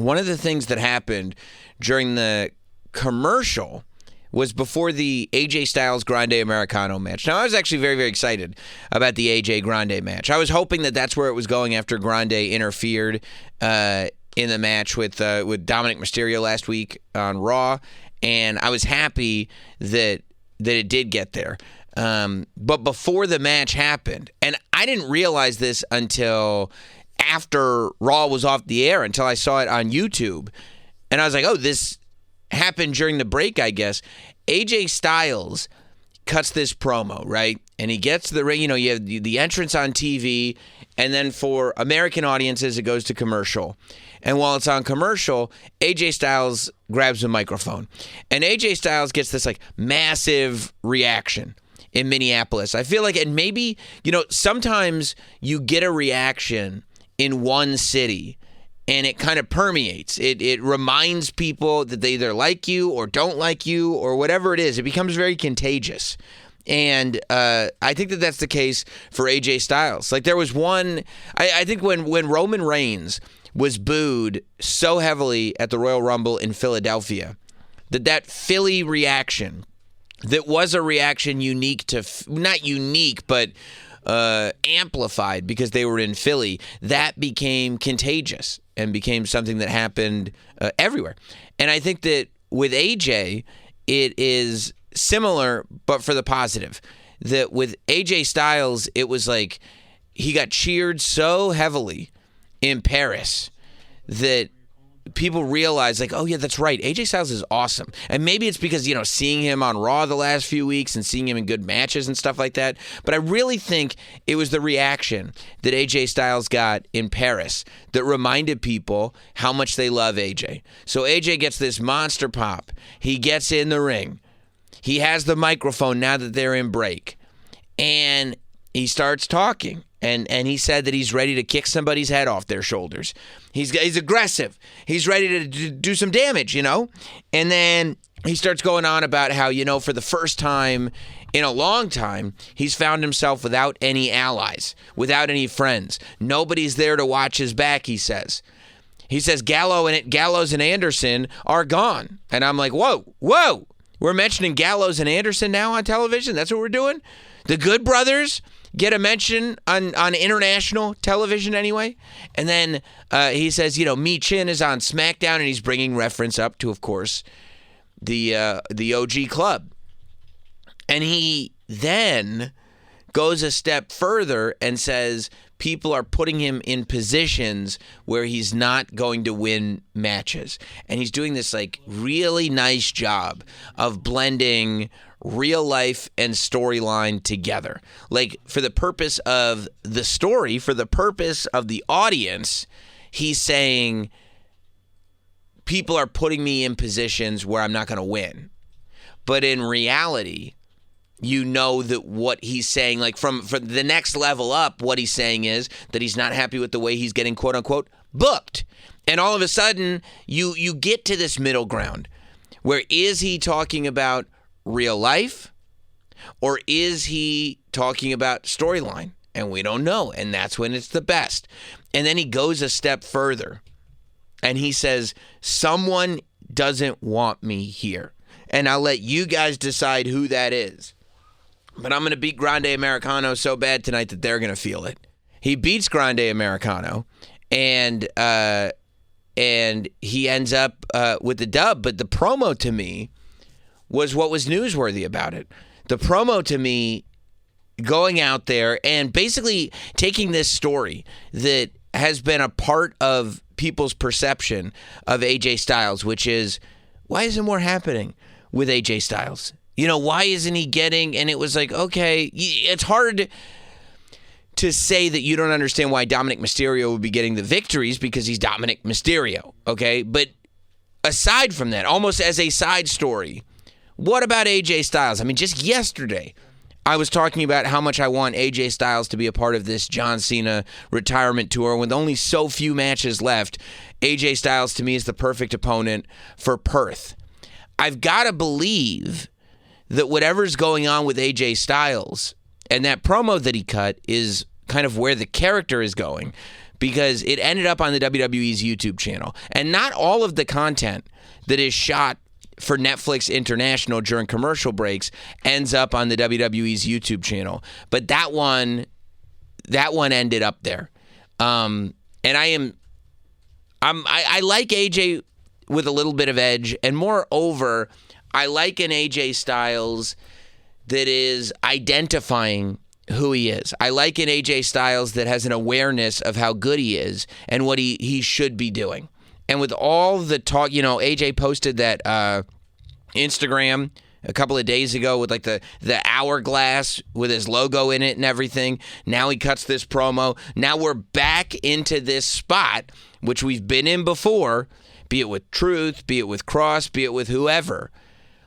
one of the things that happened during the commercial was before the AJ Styles Grande Americano match. Now, I was actually very, very excited about the AJ Grande match. I was hoping that that's where it was going after Grande interfered in the match with Dominic Mysterio last week on Raw, and I was happy that it did get there. But before the match happened, and I didn't realize this until after Raw was off the air, until I saw it on YouTube, and I was like, oh, this happened during the break, I guess. AJ Styles cuts this promo, right? And he gets to the ring. You know, you have the entrance on TV, and then for American audiences, it goes to commercial. And while it's on commercial, AJ Styles grabs the microphone. And AJ Styles gets this, like, massive reaction in Minneapolis. I feel like, and maybe, you know, sometimes you get a reaction in one city, and it kind of permeates. It reminds people that they either like you or don't like you or whatever it is. It becomes very contagious. And I think that that's the case for AJ Styles. Like, there was one, I think when Roman Reigns was booed so heavily at the Royal Rumble in Philadelphia, that Philly reaction, that was a reaction unique to, not unique, but amplified because they were in Philly, that became contagious and became something that happened everywhere. And I think that with AJ, it is similar, but for the positive. That with AJ Styles, it was like he got cheered so heavily in Paris that people realize, like, oh, yeah, that's right. AJ Styles is awesome. And maybe it's because, you know, seeing him on Raw the last few weeks and seeing him in good matches and stuff like that. But I really think it was the reaction that AJ Styles got in Paris that reminded people how much they love AJ. So AJ gets this monster pop. He gets in the ring. He has the microphone now that they're in break. And he starts talking. And he said that he's ready to kick somebody's head off their shoulders. He's aggressive. He's ready to do some damage, you know? And then he starts going on about how, you know, for the first time in a long time, he's found himself without any allies, without any friends. Nobody's there to watch his back, he says. He says Gallows and Anderson are gone. And I'm like, whoa. We're mentioning Gallows and Anderson now on television? That's what we're doing? The Good Brothers get a mention on international television anyway. And then he says, you know, Mi Chin is on SmackDown, and he's bringing reference up to, of course, the OG Club. And he then goes a step further and says people are putting him in positions where he's not going to win matches. And he's doing this, like, really nice job of blending real life and storyline together. Like, for the purpose of the story, for the purpose of the audience, he's saying people are putting me in positions where I'm not going to win. But in reality, you know that what he's saying, like, from the next level up, what he's saying is that he's not happy with the way he's getting, quote unquote, booked. And all of a sudden, you get to this middle ground where, is he talking about real life, or is he talking about storyline? And we don't know, and that's when it's the best. And then he goes a step further, and he says, someone doesn't want me here, and I'll let you guys decide who that is. But I'm going to beat Grande Americano so bad tonight that they're going to feel it. He beats Grande Americano, and he ends up with the dub. But the promo to me was what was newsworthy about it. The promo to me, going out there and basically taking this story that has been a part of people's perception of AJ Styles, which is, why isn't more happening with AJ Styles? You know, why isn't he getting, and it was like, okay, it's hard to say that you don't understand why Dominic Mysterio would be getting the victories because he's Dominic Mysterio, okay? But aside from that, almost as a side story, what about AJ Styles? I mean, just yesterday, I was talking about how much I want AJ Styles to be a part of this John Cena retirement tour. With only so few matches left, AJ Styles, to me, is the perfect opponent for Perth. I've got to believe that whatever's going on with AJ Styles, and that promo that he cut is kind of where the character is going, because it ended up on the WWE's YouTube channel. And not all of the content that is shot for Netflix International during commercial breaks ends up on the WWE's YouTube channel. But that one ended up there. And I like AJ with a little bit of edge, and moreover, I like an AJ Styles that is identifying who he is. I like an AJ Styles that has an awareness of how good he is and what he should be doing. And with all the talk, AJ posted that Instagram a couple of days ago with like the hourglass with his logo in it and everything. Now he cuts this promo. Now we're back into this spot, which we've been in before, be it with Truth, be it with Cross, be it with whoever,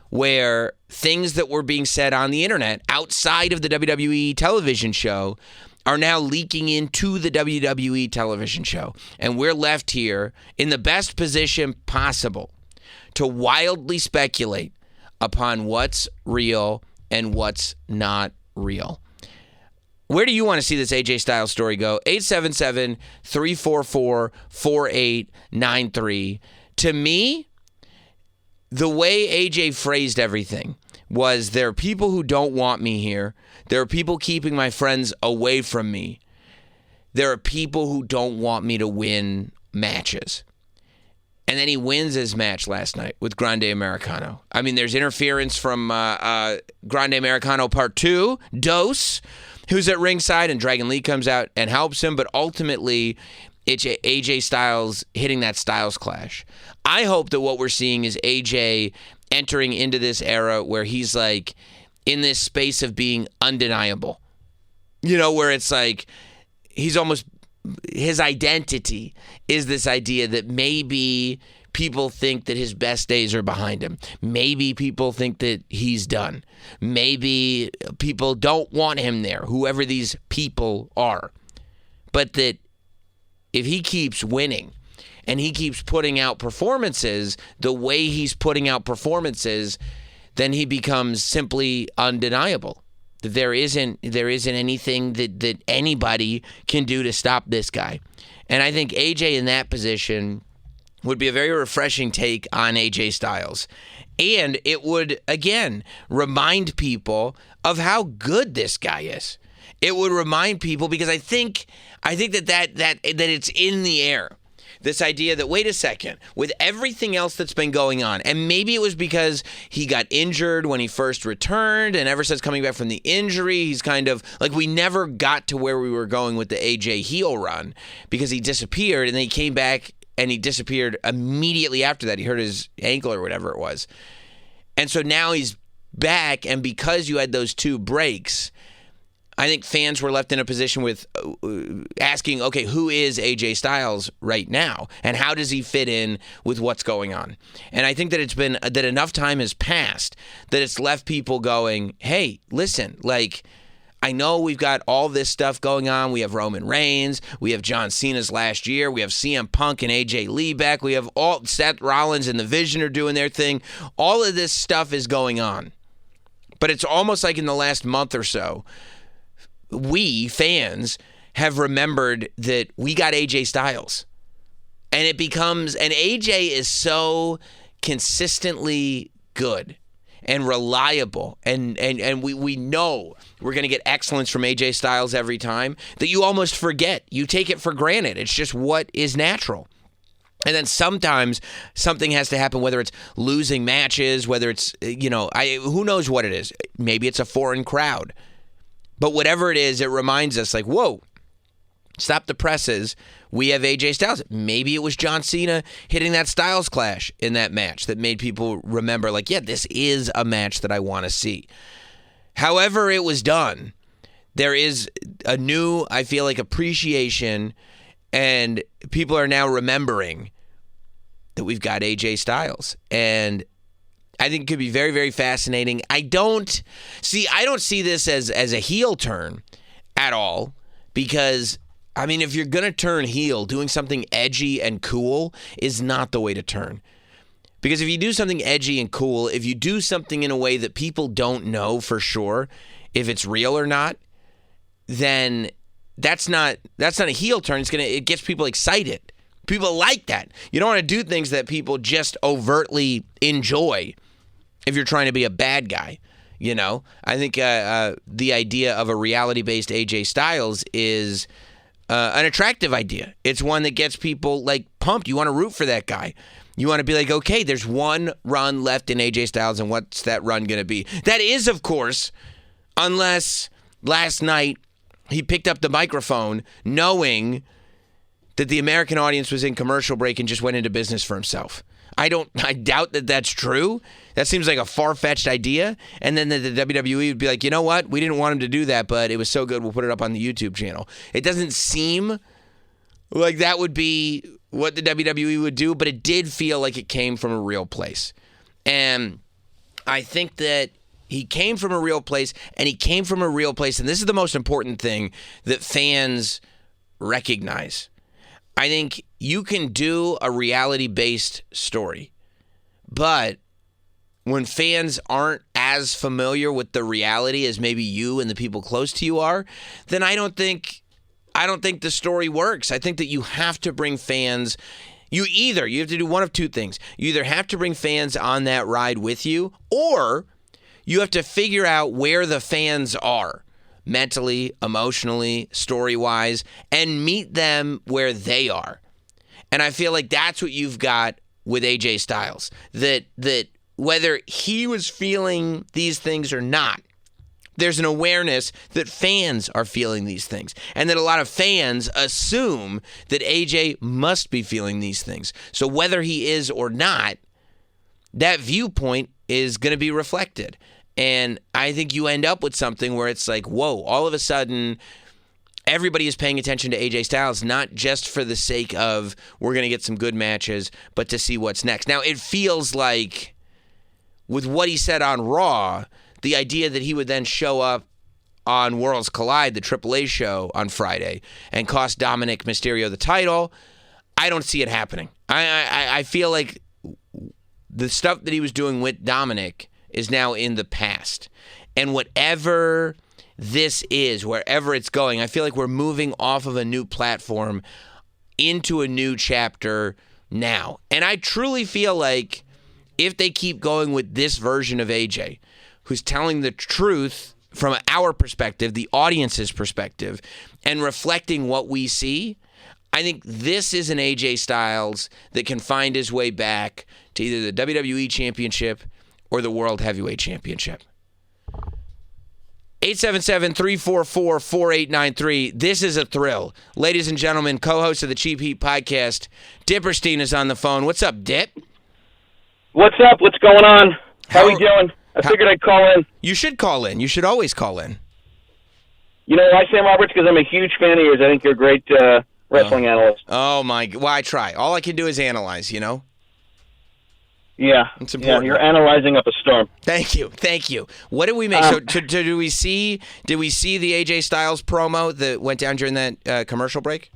where things that were being said on the internet outside of the WWE television show are now leaking into the WWE television show. And we're left here in the best position possible to wildly speculate upon what's real and what's not real. Where do you want to see this AJ Styles story go? 877-344-4893. To me, the way AJ phrased everything was, there are people who don't want me here. There are people keeping my friends away from me. There are people who don't want me to win matches. And then he wins his match last night with Grande Americano. I mean, there's interference from Grande Americano Part 2, Dose, who's at ringside, and Dragon Lee comes out and helps him. But ultimately, it's AJ Styles hitting that Styles Clash. I hope that what we're seeing is AJ entering into this era where he's like in this space of being undeniable. Where it's like he's almost, his identity is this idea that maybe people think that his best days are behind him. Maybe people think that he's done. Maybe people don't want him there, whoever these people are. But that if he keeps winning and he keeps putting out performances the way he's putting out performances, then he becomes simply undeniable. There isn't anything that anybody can do to stop this guy. And I think AJ in that position would be a very refreshing take on AJ Styles. And it would, again, remind people of how good this guy is. It would remind people, because I think that it's in the air. This idea that, wait a second, with everything else that's been going on, and maybe it was because he got injured when he first returned, and ever since coming back from the injury, he's kind of, like, we never got to where we were going with the AJ heel run, because he disappeared, and then he came back, and he disappeared immediately after that. He hurt his ankle or whatever it was. And so now he's back, and because you had those two breaks, I think fans were left in a position with asking, okay, who is AJ Styles right now? And how does he fit in with what's going on? And I think that it's been, that enough time has passed that it's left people going, hey, listen, like, I know we've got all this stuff going on. We have Roman Reigns. We have John Cena's last year. We have CM Punk and AJ Lee back. We have all Seth Rollins and the Vision are doing their thing. All of this stuff is going on. But it's almost like in the last month or so, we, fans, have remembered that we got AJ Styles. And it becomes, and AJ is so consistently good and reliable, and we know we're going to get excellence from AJ Styles every time, that you almost forget. You take it for granted. It's just what is natural. And then sometimes something has to happen, whether it's losing matches, whether it's, who knows what it is. Maybe it's a foreign crowd. But whatever it is, it reminds us, like, whoa, stop the presses. We have AJ Styles. Maybe it was John Cena hitting that Styles Clash in that match that made people remember, like, yeah, this is a match that I want to see. However it was done, there is a new, I feel like, appreciation, and people are now remembering that we've got AJ Styles. And I think it could be very, very fascinating. I don't see this as a heel turn at all, because, I mean, if you're going to turn heel, doing something edgy and cool is not the way to turn. Because if you do something edgy and cool, if you do something in a way that people don't know for sure if it's real or not, then that's not a heel turn. It gets people excited. People like that. You don't want to do things that people just overtly enjoy if you're trying to be a bad guy. You know, I think the idea of a reality-based AJ Styles is an attractive idea. It's one that gets people like pumped. You want to root for that guy. You want to be like, okay, there's one run left in AJ Styles, and what's that run going to be? That is, of course, unless last night he picked up the microphone knowing that the American audience was in commercial break and just went into business for himself. I doubt that that's true. That seems like a far-fetched idea. And then the WWE would be like, you know what? We didn't want him to do that, but it was so good, we'll put it up on the YouTube channel. It doesn't seem like that would be what the WWE would do, but it did feel like it came from a real place. And I think that he came from a real place, and he came from a real place, and this is the most important thing that fans recognize. I think you can do a reality-based story, but when fans aren't as familiar with the reality as maybe you and the people close to you are, then I don't think the story works. I think that you have to bring fans. You have to do one of two things. You either have to bring fans on that ride with you, or you have to figure out where the fans are mentally, emotionally, story-wise, and meet them where they are. And I feel like that's what you've got with AJ Styles. That whether he was feeling these things or not, there's an awareness that fans are feeling these things, and that a lot of fans assume that AJ must be feeling these things. So whether he is or not, that viewpoint is going to be reflected. And I think you end up with something where it's like, whoa, all of a sudden, everybody is paying attention to AJ Styles, not just for the sake of we're going to get some good matches, but to see what's next. Now, it feels like with what he said on Raw, the idea that he would then show up on Worlds Collide, the AAA show on Friday, and cost Dominic Mysterio the title, I don't see it happening. I feel like the stuff that he was doing with Dominic is now in the past. And whatever this is, wherever it's going, I feel like we're moving off of a new platform into a new chapter now. And I truly feel like if they keep going with this version of AJ, who's telling the truth from our perspective, the audience's perspective, and reflecting what we see, I think this is an AJ Styles that can find his way back to either the WWE Championship or the World Heavyweight Championship. 877-344-4893. This is a thrill. Ladies and gentlemen, co-host of the Cheap Heat podcast, Dipperstein is on the phone. What's up, Dip? What's up? What's going on? How are we doing? I figured I'd call in. You should call in. You should always call in. You know why, Sam Roberts? Because I'm a huge fan of yours. I think you're a great wrestling analyst. Oh, my. Well, I try. All I can do is analyze, you know? Yeah. It's important. Yeah, you're analyzing up a storm. Thank you. What did we make? So did we see the AJ Styles promo that went down during that commercial break?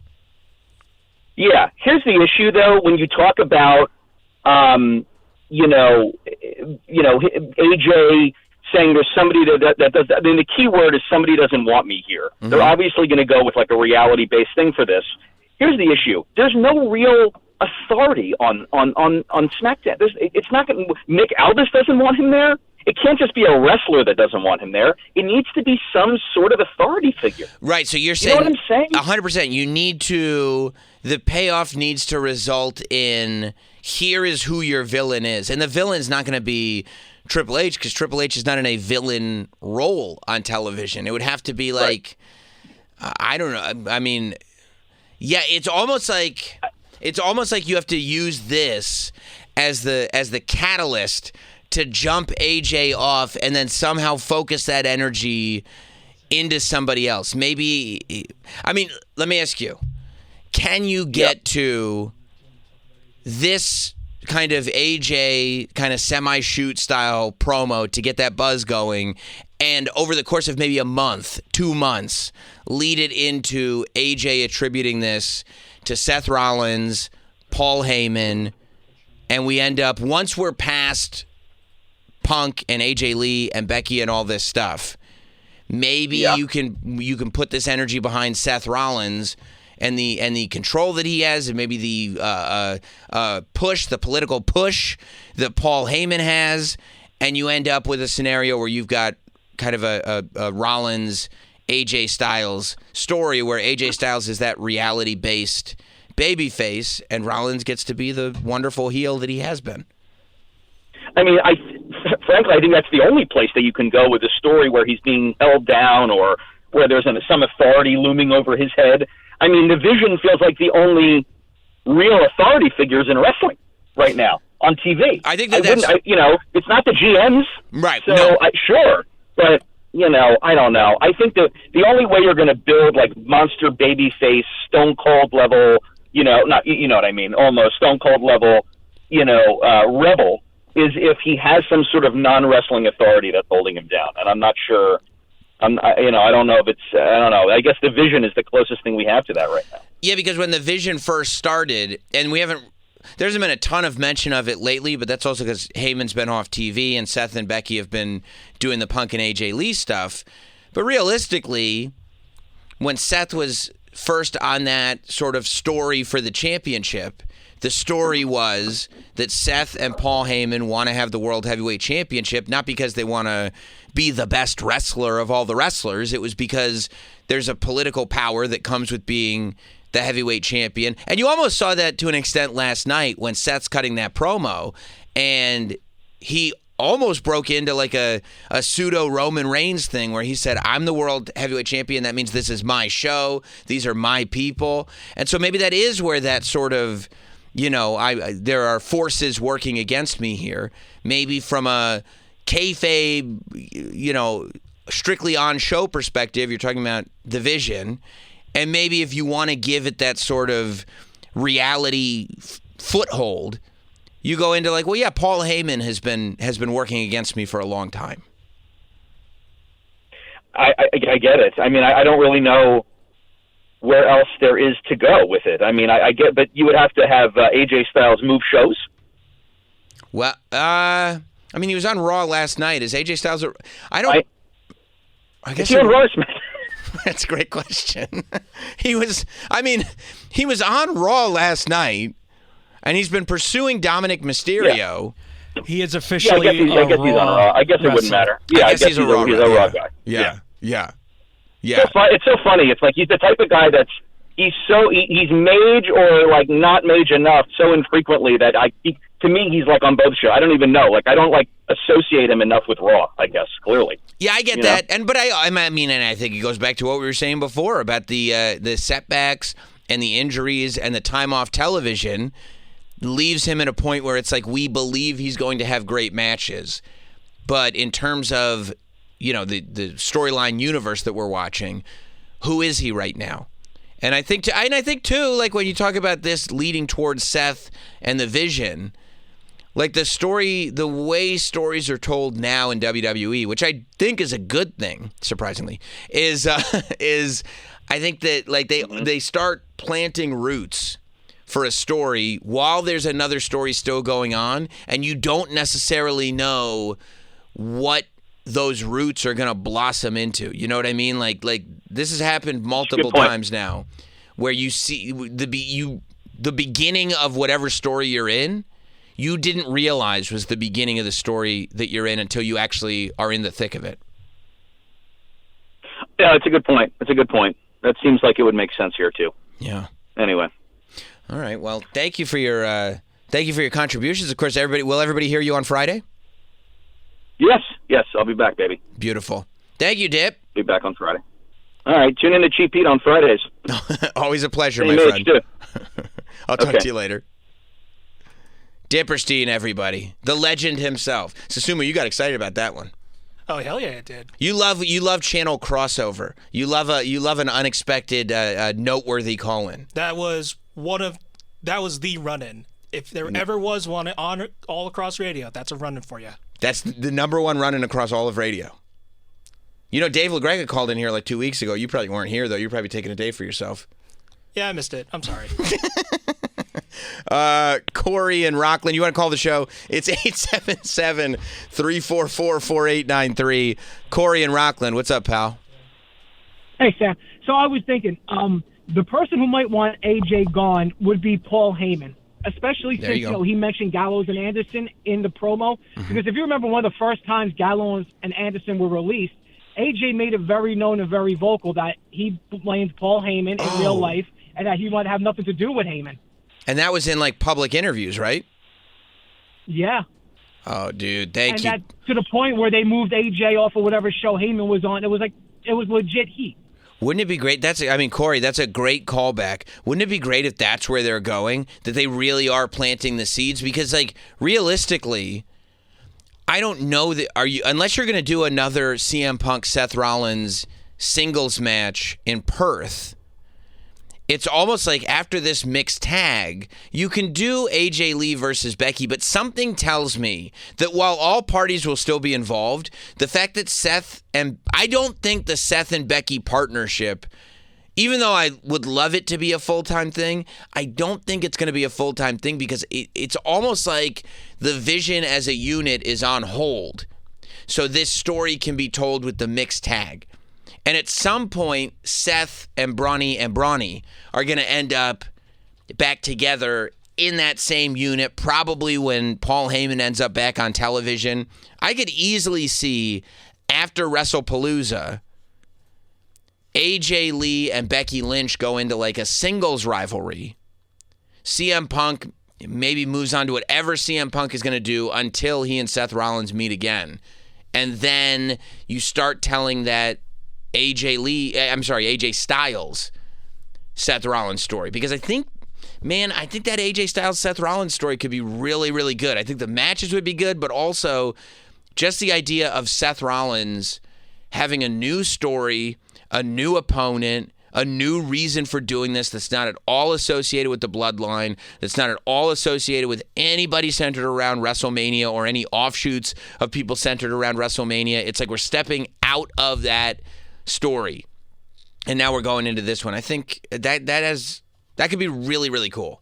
Yeah. Here's the issue, though. When you talk about, AJ saying there's somebody that does that. I mean, the key word is somebody doesn't want me here. Mm-hmm. They're obviously going to go with like a reality-based thing for this. Here's the issue. There's no real authority on SmackDown. It's not going. Nick Aldis doesn't want him there. It can't just be a wrestler that doesn't want him there. It needs to be some sort of authority figure. Right. So you're saying, you know what I'm saying? 100%. You need to. The payoff needs to result in here is who your villain is, and the villain's not going to be Triple H because Triple H is not in a villain role on television. It would have to be like, right. I don't know. I mean, yeah, it's almost like you have to use this as the catalyst to jump AJ off and then somehow focus that energy into somebody else. Maybe, I mean, let me ask you, can you get to this kind of AJ kind of semi-shoot style promo to get that buzz going, and over the course of maybe a month, 2 months, lead it into AJ attributing this to Seth Rollins, Paul Heyman, and we end up, once we're past Punk and AJ Lee and Becky and all this stuff, Maybe you can put this energy behind Seth Rollins and the control that he has, and maybe the push, the political push that Paul Heyman has, and you end up with a scenario where you've got kind of a Rollins AJ Styles story where AJ Styles is that reality-based babyface, and Rollins gets to be the wonderful heel that he has been. I mean, frankly, I think that's the only place that you can go with a story where he's being held down or where there's some authority looming over his head. I mean, the Vision feels like the only real authority figures in wrestling right now on TV. I think it's not the GMs. Right. So, no. Sure. But, I don't know. I think that the only way you're going to build like monster babyface, Stone Cold level, not, you know what I mean, almost Stone Cold level, rebel, is if he has some sort of non-wrestling authority that's holding him down. And I'm not sure. I don't know if it's. I don't know. I guess the Vision is the closest thing we have to that right now. Yeah, because when the Vision first started, and there hasn't been a ton of mention of it lately, but that's also because Heyman's been off TV and Seth and Becky have been doing the Punk and AJ Lee stuff. But realistically, when Seth was first on that sort of story for the championship, the story was that Seth and Paul Heyman want to have the World Heavyweight Championship, not because they want to be the best wrestler of all the wrestlers. It was because there's a political power that comes with being the heavyweight champion. And you almost saw that to an extent last night when Seth's cutting that promo, and he almost broke into like a pseudo Roman Reigns thing where he said, I'm the world heavyweight champion. That means this is my show. These are my people. And so maybe that is where that sort of, there are forces working against me here. Maybe from a kayfabe, strictly on show perspective, you're talking about the Vision. And maybe if you want to give it that sort of reality foothold, you go into like, well, yeah, Paul Heyman has been working against me for a long time. I get it. I mean, I don't really know where else there is to go with it. I mean, I get, but you would have to have AJ Styles move shows. Well, he was on Raw last night. Is AJ Styles? I guess he on Raw. That's a great question. He was on Raw last night, and he's been pursuing Dominic Mysterio. Yeah. He is officially I guess he's on Raw. I guess it wouldn't matter. Yeah, I guess he's a Raw guy. Yeah. It's so funny. It's like he's the type of guy that's he's mage or like not mage enough so infrequently that to me he's like on both shows. I don't even know. Like I don't like associate him enough with Raw. I guess clearly. Yeah, I get that, and I think it goes back to what we were saying before about the setbacks and the injuries and the time off television leaves him at a point where it's like we believe he's going to have great matches, but in terms of the storyline universe that we're watching, who is he right now? And I think too, like when you talk about this leading towards Seth and the Vision, like the way stories are told now in WWE, which I think is a good thing, surprisingly, is I think that like they start planting roots for a story while there's another story still going on, and you don't necessarily know what those roots are going to blossom into. You know what I mean? Like this has happened multiple times now where you see the beginning of whatever story you're in, you didn't realize was the beginning of the story that you're in until you actually are in the thick of it. Yeah, it's a good point. That seems like it would make sense here too. Yeah. Anyway. All right. Well, thank you for your contributions. Of course, will everybody hear you on Friday? Yes, I'll be back, baby. Beautiful. Thank you, Dip. Be back on Friday. All right, tune in to Cheap Heat on Fridays. Always a pleasure, my friend. Too. I'll talk to you later. Dipperstein, everybody. The legend himself. Susumu, you got excited about that one. Oh, hell yeah, it did. You love channel crossover. You love an unexpected, noteworthy call-in. That was the run-in. If there ever was one on all across radio, that's a run-in for you. That's the number one run-in across all of radio. Dave LaGreca called in here like 2 weeks ago. You probably weren't here, though. You're probably taking a day for yourself. Yeah, I missed it. I'm sorry. Corey and Rockland, you want to call the show? It's 877-344-4893. Corey and Rockland, what's up, pal? Hey, Sam. So I was thinking, the person who might want AJ gone would be Paul Heyman, especially There since you go. he mentioned Gallows and Anderson in the promo. Because if you remember one of the first times Gallows and Anderson were released, AJ made it very known and very vocal that he blamed Paul Heyman in real life and that he wanted to have nothing to do with Heyman. And that was in, like, public interviews, right? Yeah. Oh, dude, thank And you. that to the point where they moved AJ off of whatever show Heyman was on. It was legit heat. Wouldn't it be great? Corey, that's a great callback. Wouldn't it be great if that's where they're going? That they really are planting the seeds? Because, like, realistically, I don't know that unless you're going to do another CM Punk Seth Rollins singles match in Perth. It's almost like after this mixed tag, you can do AJ Lee versus Becky, but something tells me that while all parties will still be involved, the fact that I don't think the Seth and Becky partnership, even though I would love it to be a full-time thing, I don't think it's going to be a full-time thing because it's almost like the vision as a unit is on hold. So this story can be told with the mixed tag. And at some point, Seth and Bronny are going to end up back together in that same unit, probably when Paul Heyman ends up back on television. I could easily see after WrestlePalooza, AJ Lee and Becky Lynch go into like a singles rivalry. CM Punk maybe moves on to whatever CM Punk is going to do until he and Seth Rollins meet again. And then you start telling that AJ Styles Seth Rollins story, because I think that AJ Styles Seth Rollins story could be really, really good. I think the matches would be good, but also just the idea of Seth Rollins having a new story, a new opponent, a new reason for doing this that's not at all associated with the bloodline, that's not at all associated with anybody centered around WrestleMania or any offshoots of people centered around WrestleMania. It's like we're stepping out of that story, and now we're going into this one. I think that could be really, really cool.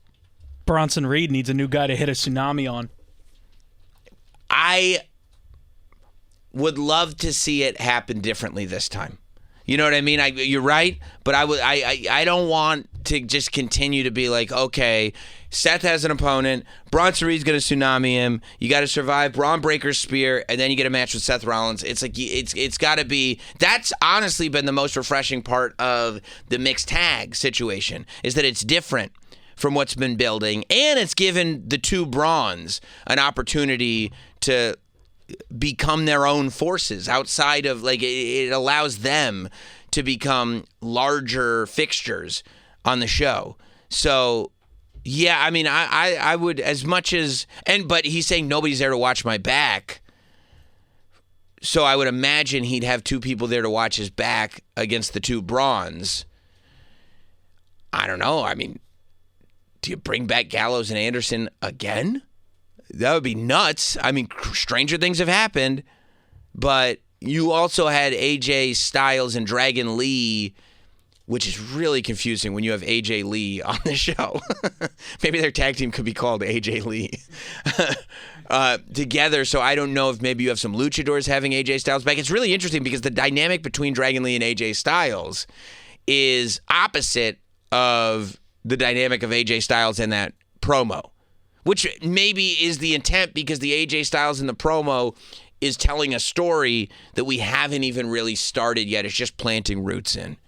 Bronson Reed needs a new guy to hit a tsunami on. I would love to see it happen differently this time. You know what I mean? You're right, but I don't want to just continue to be like, okay, Seth has an opponent, Bronson Reed's going to tsunami him, you got to survive Braun Breaker's spear, and then you get a match with Seth Rollins. It's like it's got to be. That's honestly been the most refreshing part of the mixed tag situation, is that it's different from what's been building, and it's given the two Brauns an opportunity to become their own forces outside of, like, it allows them to become larger fixtures on the show. So yeah, I mean, I would, as much as, but he's saying nobody's there to watch my back, so I would imagine he'd have two people there to watch his back against the two Brauns. I don't know. I mean, do you bring back Gallows and Anderson again? That would be nuts. I mean, stranger things have happened, but you also had AJ Styles and Dragon Lee, which is really confusing when you have AJ Lee on the show. Maybe their tag team could be called AJ Lee together. So I don't know if maybe you have some luchadors having AJ Styles back. It's really interesting because the dynamic between Dragon Lee and AJ Styles is opposite of the dynamic of AJ Styles in that promo, which maybe is the intent, because the AJ Styles in the promo is telling a story that we haven't even really started yet. It's just planting roots in.